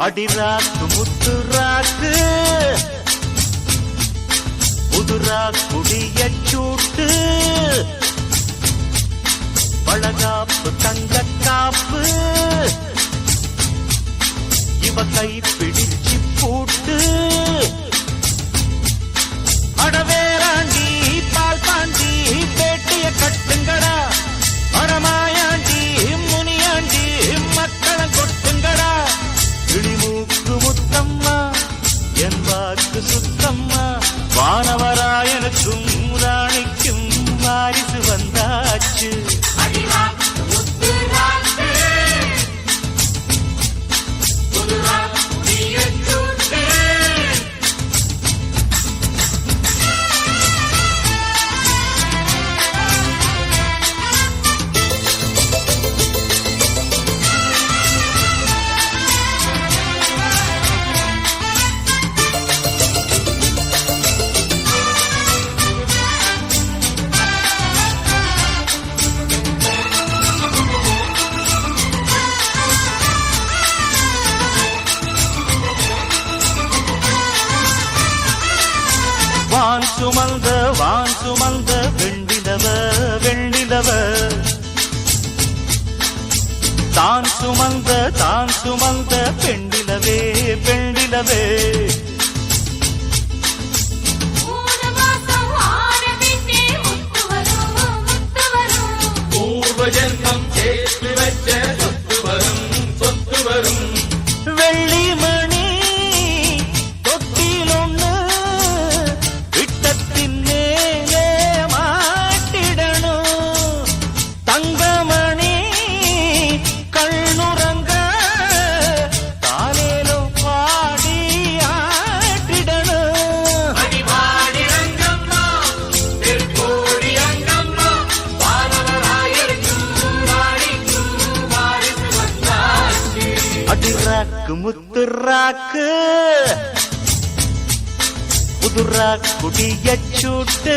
அடிராக்கு முத்து ராக்கு புதுரா குடிய சூட்டு பழகாப்பு தங்க காப்பு இவ கை பிடிச்சு பூட்டு அடவேராண்டி பால் பாண்டி பேட்டிய கட்டுங்கடா மரமாயாண்டி முனியாண்டி மக்களை கொட்டுங்கடா கிளிமூக்கு முத்தம்மா என் வாக்கு சுத்தம்மா வானவராயனுக்கும் ராணிக்கும் வாரிசு வந்தாச்சு வான் சுமந்த வெண்டிலவ வெண்டிலவ தான் சுமந்த பெண்டிலவே பெண்டிலவே பூர்வஜன்மம் சேர்த்து வச்ச சொத்து வரும் சொத்து வரும் வெள்ளி மணி தொட்டிலொன்னு விட்டத்தின் மேலே மாட்டிடணும் தங்கமணி கண்ணுறங்க காலேலோ பாடி ஆட்டிடணும் அடிவாடி ரங்கம்மா திருக்கோடி அங்கம்மா வானவராயருக்கும் வாடிக்கும் வாரிசு வந்தாச்சு அடிராக்கு முத்து ராக்கு புதுரா குடிய சூட்டு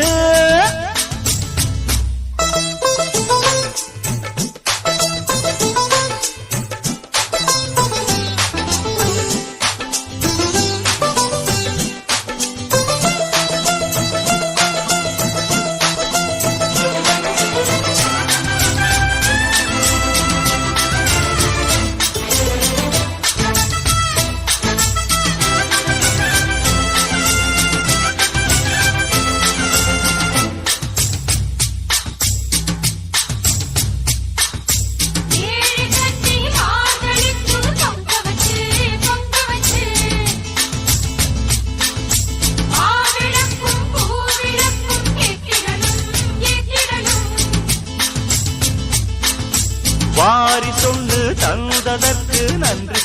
வாரி சொல்லு தந்ததற்கு நன்றி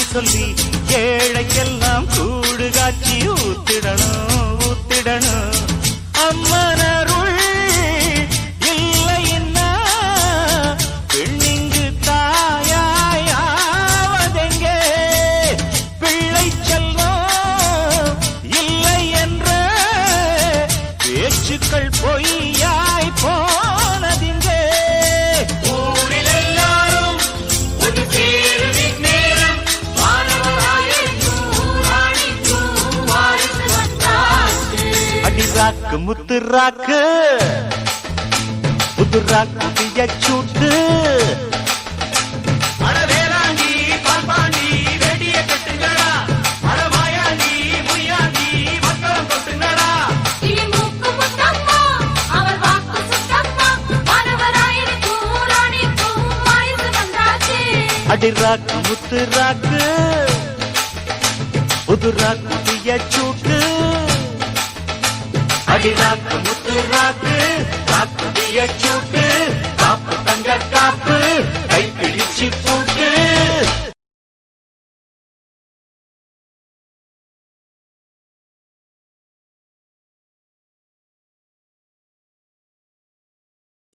சொல்லி ஏழைக்கெல்லாம் கூடு காட்சி ஊத்திடணும் அம்மனருள் இல்லைன்னா பெண்ணிங்கு தாயாவதெங்கே பிள்ளை செல்லம் இல்லை என்ற பேச்சுக்கள் பொய்யாய் போனதிங்கே ராக்கு முத்து ராக்கு புதுரா குடிய சூட்டு அடவேராண்டி பால்பாண்டி வெடிய கட்டுங்கடா மரமாயாண்டி முனியாண்டி மக்களம் கொட்டுங்கடா கிளிமூக்கு முத்தம்மா அவர் வாக்கு சுத்தம்மா வானவராயனுக்கும் ராணிக்கும் வாரிசு வந்தாச்சு அடிராக்கு முத்து ராக்கு புதுரா குடிய சூட்டு அடிராக்கு முத்து ராக்கு ராக்குடிய சூட்டு காப்பு தங்க காப்பு கை பிடிச்சு பூட்டு